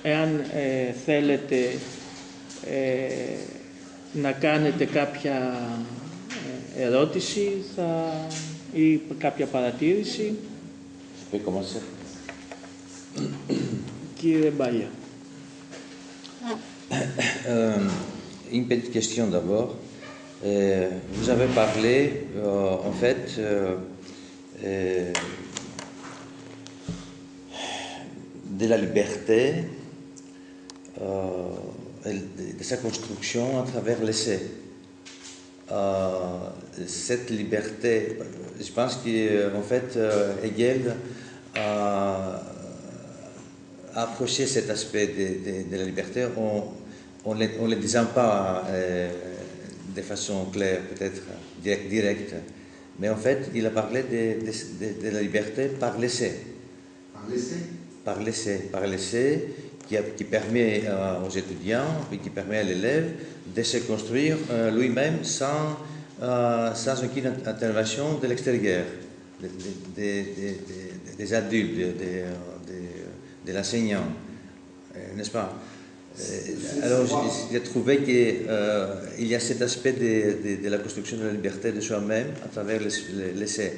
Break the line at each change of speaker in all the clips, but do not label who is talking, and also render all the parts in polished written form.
εάν θέλετε να κάνετε κάποια ερώτηση ή κάποια παρατήρηση. Κύριε Μπάλια.
Une petite question d'abord. Vous avez parlé, en fait, de la liberté, de sa construction à travers l'essai. Cette liberté, je pense qu'en fait, Hegel a approché cet aspect de la liberté en ne le disant pas de façon claire, peut-être directe, mais en fait, il a parlé de la liberté par l'essai.
Par l'essai?
Par l'essai qui permet aux étudiants et qui permet à l'élève de se construire lui-même sans aucune intervention de l'extérieur, des adultes, de l'enseignant, n'est-ce pas? Alors, j'ai trouvé qu'il y a cet aspect de la construction de la liberté de soi-même à travers l'essai.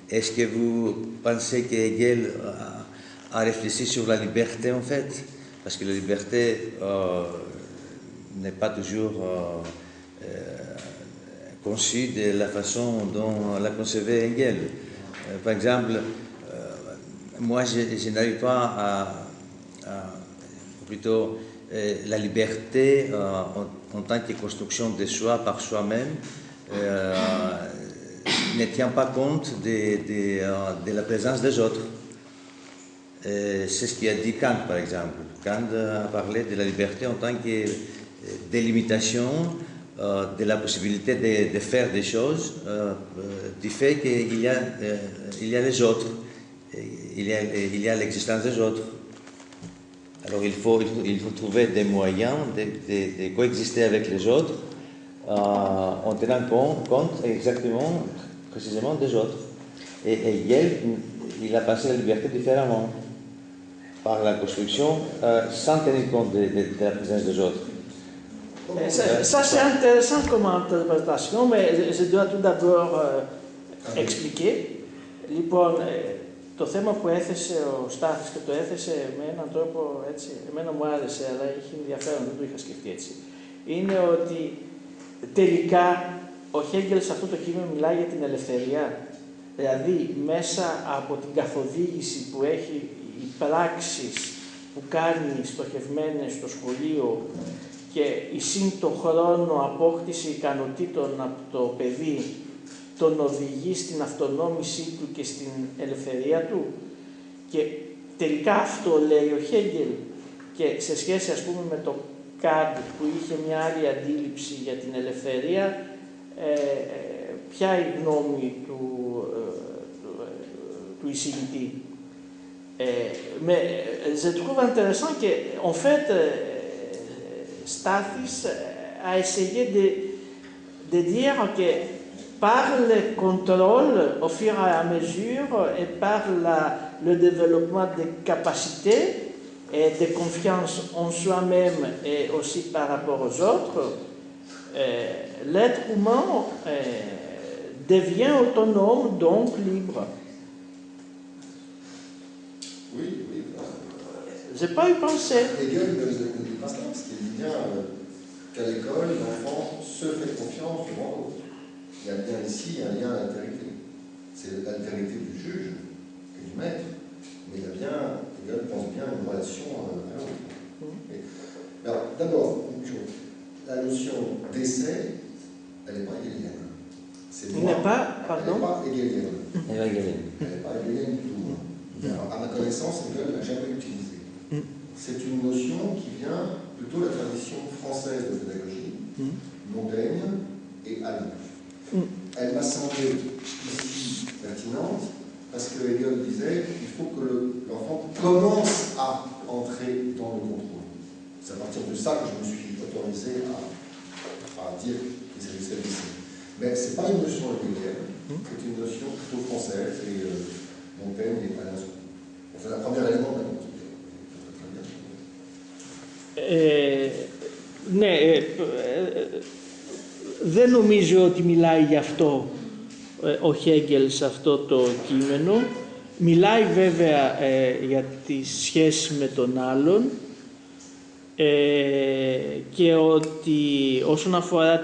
Est-ce que vous pensez que Hegel a réfléchi sur la liberté en fait? Parce que la liberté n'est pas toujours conçue de la façon dont la concevait Hegel. Par exemple, moi je n'arrive pas plutôt la liberté en tant que construction de soi par soi-même ne tient pas compte de la présence des autres. C'est ce qu'a dit Kant, par exemple. Kant a parlé de la liberté en tant que délimitation de la possibilité de faire des choses du fait qu'il y a les autres, il y a l'existence des autres. Alors il faut trouver des moyens de coexister avec les autres en tenant compte exactement, précisément des autres. Et Hegel, il a passé la liberté différemment, par la construction, sans tenir compte de la présence des autres.
Ça c'est intéressant comme interprétation, mais je dois tout d'abord expliquer. Λοιπόν, το θέμα που έθεσε ο Στάθης και το έθεσε με έναν τρόπο έτσι, εμένα μου άρεσε, αλλά είχε ενδιαφέρον, δεν το είχα σκεφτεί έτσι, είναι ότι τελικά ο Χέγκελ σε αυτό το κείμενο μιλάει για την ελευθερία. Δηλαδή μέσα από την καθοδήγηση που έχει οι πράξεις που κάνει στοχευμένες στο σχολείο και η σύν το χρόνο απόκτηση ικανοτήτων από το παιδί τον οδηγεί στην αυτονόμησή του και στην ελευθερία του. Και τελικά αυτό λέει ο Χέγκελ και σε σχέση ας πούμε με το Καντ που είχε μια άλλη αντίληψη για την ελευθερία, ποια είναι η γνώμη του εισηγητή. Mais je trouve intéressant qu'en fait, Stathis a essayé de dire que par le contrôle au fur et à mesure et par le développement des capacités et de confiance en soi-même et aussi par rapport aux autres, l'être humain devient autonome, donc libre.
Oui.
Je n'ai pas y pensé.
Hegel ne dit pas ça, parce qu'il dit bien qu'à l'école, l'enfant se fait confiance devant l'autre. Il y a bien ici un lien à l'altérité. C'est l'altérité du juge et du maître, mais il y a bien, Hegel pense bien à une relation à l'autre. Alors, d'abord, la notion d'essai, elle n'est pas hegelienne.
Elle n'est pas, pardon?
Elle n'est pas hegelienne.
Elle
n'est pas hegelienne du tout. Alors, à ma connaissance, Hegel ne l'a jamais utilisée. C'est une notion qui vient plutôt de la tradition française de pédagogie, Montaigne et Alain. Elle m'a semblé ici pertinente parce que Hegel disait qu'il faut que l'enfant commence à entrer dans le contrôle. C'est à partir de ça que je me suis autorisé à dire qu'il s'agissait d'essai. Mais ce n'est pas une notion hegelienne, c'est une notion plutôt française et Montaigne et Alain. C'est le premier élément de la
Ναι, δεν νομίζω ότι μιλάει γι' αυτό ο Χέγκελ σε αυτό το κείμενο. Μιλάει βέβαια για τη σχέση με τον άλλον και ότι όσον αφορά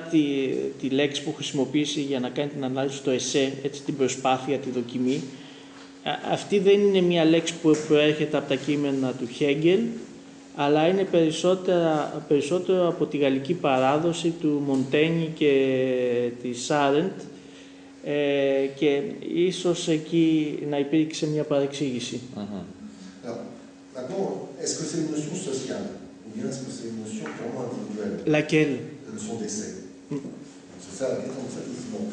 τη λέξη που χρησιμοποιήσει για να κάνει την ανάλυση στο εσέ, έτσι, την προσπάθεια, τη δοκιμή, αυτή δεν είναι μια λέξη που προέρχεται από τα κείμενα του Χέγκελ, αλλά είναι περισσότερο από τη γαλλική παράδοση του Μοντένι και της Άρεντ, και ίσως εκεί να υπήρξε μια παρεξήγηση.
Maintenant, est-ce que c'est une notion sociale ou bien est-ce que c'est une notion purement individuelle?
Laquelle?
La notion d'essai. C'est ça la question, ça, bon.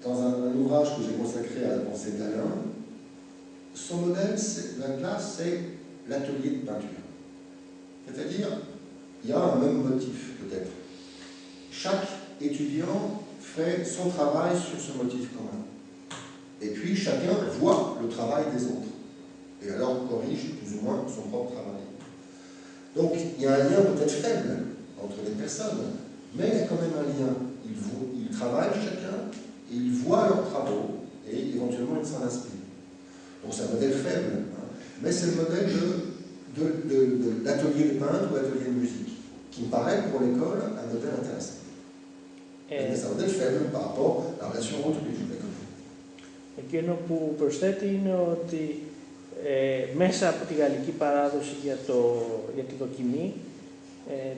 Dans un ouvrage que j'ai consacré à la pensée d'Alain, son modèle, la classe, c'est l'atelier de peinture. C'est-à-dire, il y a un même motif, peut-être. Chaque étudiant fait son travail sur ce motif commun. Et puis, chacun voit le travail des autres. Et alors, corrige plus ou moins son propre travail. Donc, il y a un lien peut-être faible entre les personnes, mais il y a quand même un lien. Ils travaillent chacun, et ils voient leurs travaux, et éventuellement, ils s'en inspirent. Donc, c'est un modèle faible, hein, mais c'est le modèle de l'atelier de peintre ou l'atelier de musique, qui me paraît, pour l'école, un modèle intéressant. Mais c'est un modèle faible par rapport à la relation entre les jeux.
Εκείνο που προσθέτει είναι ότι μέσα από τη γαλλική παράδοση για τη δοκιμή,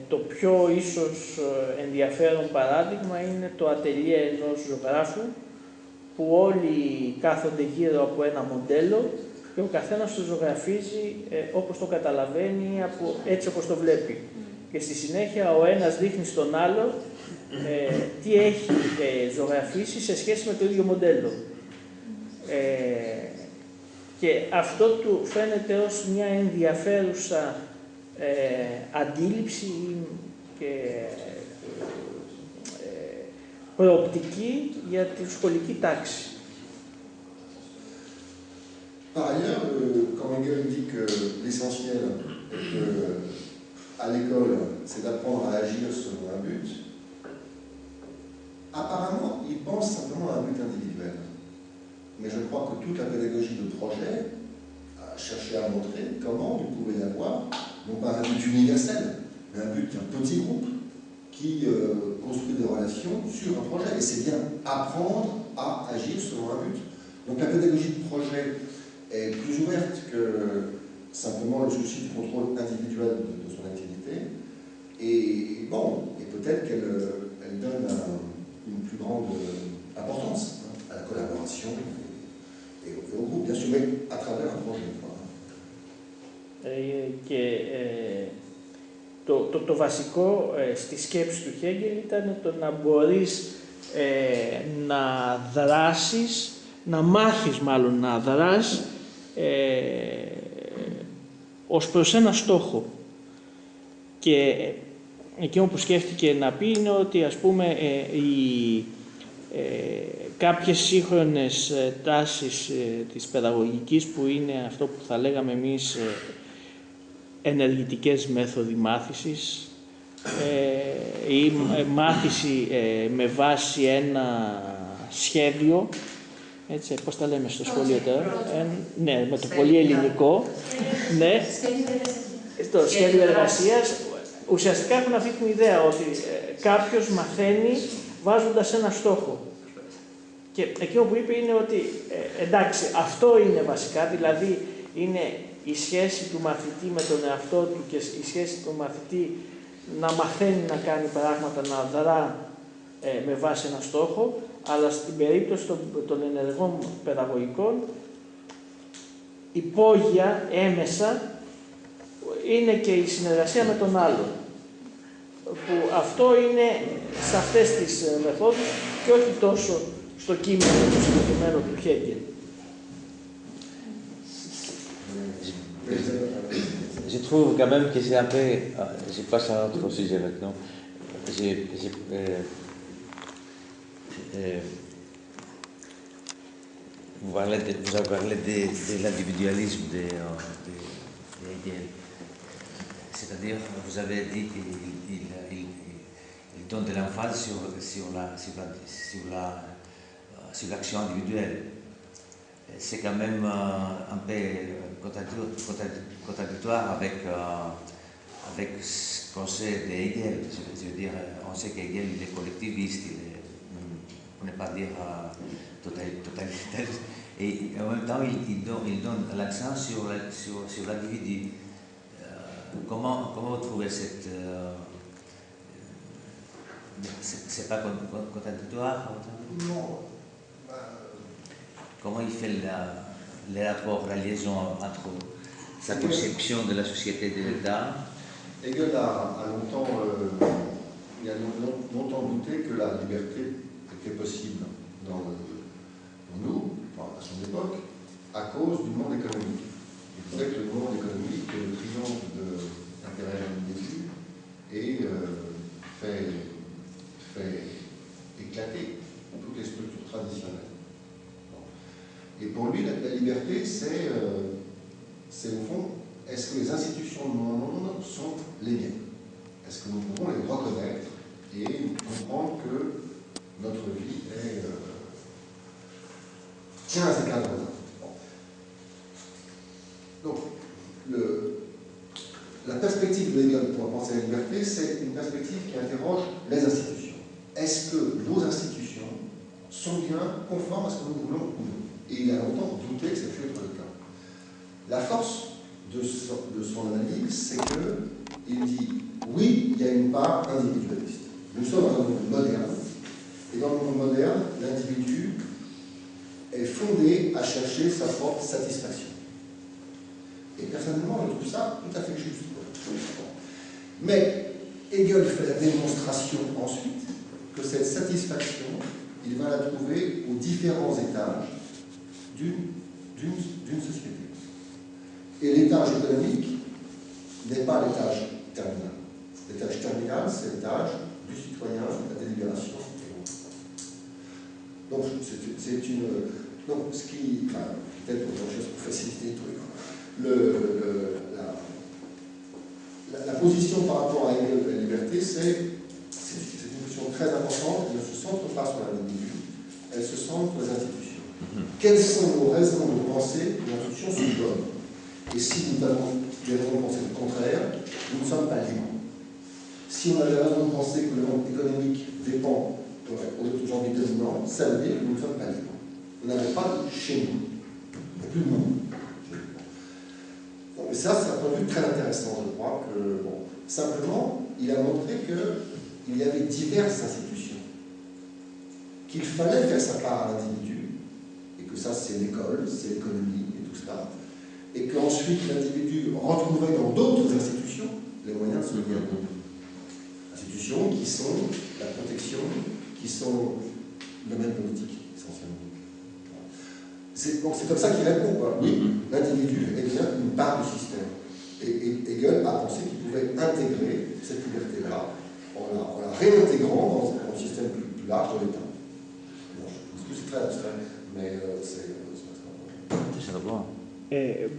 το πιο ίσως ενδιαφέρον παράδειγμα είναι το ατελιέ ενός ζωγράφου, που όλοι κάθονται γύρω από ένα μοντέλο και ο καθένας το ζωγραφίζει όπως το καταλαβαίνει, έτσι όπως το βλέπει. Και στη συνέχεια ο ένας δείχνει στον άλλο τι έχει ζωγραφίσει σε σχέση με το ίδιο μοντέλο. Και αυτό του φαίνεται ως μια ενδιαφέρουσα αντίληψη και προοπτική για τη σχολική τάξη.
Par ailleurs, quand Hegel dit que l'essentiel est qu'à l'école, c'est d'apprendre à agir selon un but, apparemment, il pense simplement à un but individuel. Mais je crois que toute la pédagogie de projet a cherché à montrer comment il pouvait y avoir, non pas un but universel, mais un but d'un petit groupe qui construit des relations sur un projet. Et c'est bien apprendre à agir selon un but. Donc la pédagogie de projet est plus ouverte que simplement le souci du contrôle individuel de son activité. Et bon, et peut-être qu'elle donne une plus grande importance à la collaboration et au groupe, bien sûr, mais à travers un projet.
Το βασικό στη σκέψη του Χέγκελ ήταν το να μπορείς να δράσεις, να μάθεις μάλλον να δράσεις ως προς ένα στόχο. Και εκείνο που σκέφτηκε να πει είναι ότι, ας πούμε, κάποιες σύγχρονες τάσεις της παιδαγωγικής, που είναι αυτό που θα λέγαμε εμείς ενεργητικές μέθοδοι μάθησης ή μάθηση με βάση ένα σχέδιο, έτσι, πώς τα λέμε στο σχολείο τώρα, ναι, με το πολύ ελληνικό, ναι, το σχέδιο εργασίας, ουσιαστικά έχουν αυτή την ιδέα ότι κάποιος μαθαίνει βάζοντας ένα στόχο. Και εκείνο που είπε είναι ότι εντάξει, αυτό είναι βασικά, δηλαδή είναι η σχέση του μαθητή με τον εαυτό του και η σχέση του μαθητή να μαθαίνει να κάνει πράγματα, να δρά με βάση ένα στόχο, αλλά στην περίπτωση των ενεργών παιδαγωγικών, υπόγεια, έμεσα, είναι και η συνεργασία με τον άλλον. Που αυτό είναι σε αυτές τις μεθόδους και όχι τόσο στο κείμενο του συγκεκριμένου του Χέγκελ.
Je trouve quand même que c'est un peu... Je passe à un autre sujet maintenant. Vous avez parlé de l'individualisme de Hegel. C'est-à-dire, vous avez dit qu'il donne de l'emphase sur l'action individuelle. C'est quand même un peu contradictoire avec ce qu'on sait d'Hegel. Je veux dire, on sait qu'Hegel il est collectiviste, on ne peut pas dire totalitariste. Et en même temps, il donne l'accent sur l'individu. Comment vous trouvez cette... c'est pas contradictoire?
Non.
Comment il fait les rapports, la liaison entre sa conception de la société et de l'État?
Hegel a longtemps douté que la liberté était possible dans nous, enfin, à son époque, à cause du monde économique. Il disait que le monde économique triomphe de l'intérêt individu et fait éclater toutes les structures traditionnelles. Et pour lui, la liberté, c'est au fond, est-ce que les institutions de mon monde sont les miennes? Est-ce que nous pouvons les reconnaître et comprendre que notre vie tient à ces cadres-là? Donc, la perspective de Hegel pour penser à la liberté, c'est une perspective qui interroge les institutions. Est-ce que nos institutions sont bien conformes à ce que nous voulons ou non? Et il a longtemps douté que ça puisse être le cas. La force de son analyse, c'est qu'il dit oui, il y a une part individualiste. Nous sommes dans un monde moderne, et dans le monde moderne, l'individu est fondé à chercher sa propre satisfaction. Et personnellement, je trouve ça tout à fait juste. Mais Hegel fait la démonstration ensuite que cette satisfaction, il va la trouver aux différents étages d'une société. Et l'étage économique n'est pas l'étage terminal. L'étage terminal, c'est l'étage du citoyen, de la délibération et autres. Donc, c'est une... Donc, ce qui... Enfin, peut-être pour une chose pour faciliter le truc. La position par rapport à Hegel de la liberté, c'est une position très importante. Elle ne se centre pas sur l'individu, elle se centre sur les institutions. Quelles sont nos raisons de penser que l'institution sont bonnes? Et si nous avons des raisons de penser le contraire, nous ne sommes pas libres. Si on a des raisons de penser que le monde économique dépend aujourd'hui dominant, ça veut dire que nous ne sommes pas libres. Nous n'avons pas chez nous. Il n'y a plus de monde. Et ça, c'est un point de vue très intéressant, je crois. Que, bon, simplement, il a montré qu'il y avait diverses institutions, qu'il fallait faire sa part à l'individu, et que ça, c'est l'école, c'est l'économie et tout cela, et qu'ensuite l'individu retrouverait dans d'autres institutions les moyens de se lier à d'autres. Institutions qui sont la protection, qui sont le domaine politique, essentiellement. C'est comme ça qu'il répond, quoi. Oui, l'individu est bien une part du système. Et Hegel a pensé qu'il pouvait intégrer cette liberté-là en la réintégrant dans un système plus large de l'État. Bon, c'est très abstrait, mais c'est
pas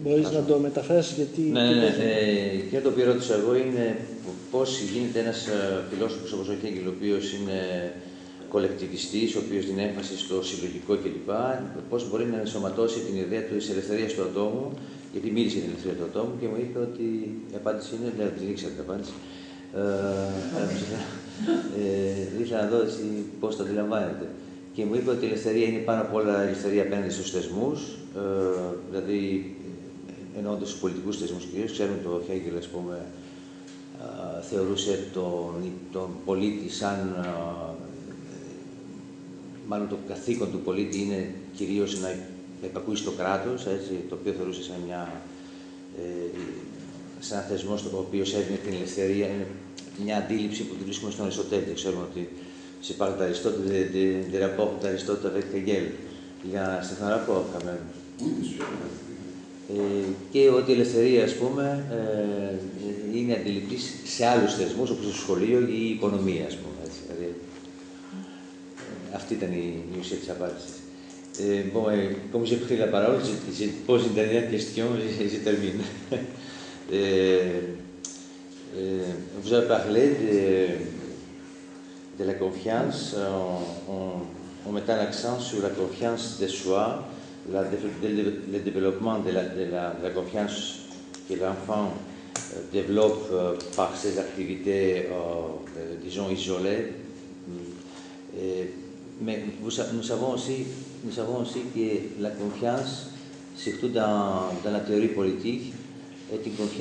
μπορείς να το μεταφράσεις γιατί...
Ναι. Και το οποίο ρώτησα εγώ είναι πώς γίνεται ένας φιλόσοφος όπως ο Χέγκελ, ο οποίος είναι κολεκτιβιστής, ο οποίος δίνει έμφαση στο συλλογικό κλπ. Πώς μπορεί να ενσωματώσει την ιδέα της ελευθερίας του ατόμου, γιατί μίλησε για την ελευθερία του ατόμου και μου είπε ότι η απάντηση είναι, δεν ήξερα την απάντηση. Ήθελα να δω πώς το αντιλαμβάνεται. Και μου είπε ότι η ελευθερία είναι πάνω απ' όλα ελευθερία απέναντι στους θεσμούς, δηλαδή εννοώντας τους πολιτικούς θεσμούς κυρίως. Ξέρουμε το Χέγκελ, ας πούμε, θεωρούσε τον πολίτη σαν, μάλλον το καθήκον του πολίτη είναι κυρίως να υπακούει στο κράτος, έτσι, το οποίο θεωρούσε σαν ένα θεσμό ο οποίος έδινε την ελευθερία, είναι μια αντίληψη που τη βρίσκουμε στον Αριστοτέλη. Ξέρουμε ότι c'est par d'Aristote, des rapports d'Aristote avec Hegel. Il y a un certain rapport quand même.
Oui, bien sûr.
Και ότι η ελευθερία, ας πούμε, είναι αντιληπτή σε άλλους θεσμούς, όπως το σχολείο ή η οικονομία, ας πούμε. Έτσι. Δηλαδή, αυτή ήταν η ουσία της απάντησης. Bon, comme j'ai pris la parole, je pose une dernière question et je termine. Vous avez parlé de la confiance en mettant l'accent sur la confiance de soi, le développement de la confiance que l'enfant développe par ses activités, disons, isolées. Mais nous savons aussi que la confiance, surtout dans la théorie politique, est une confiance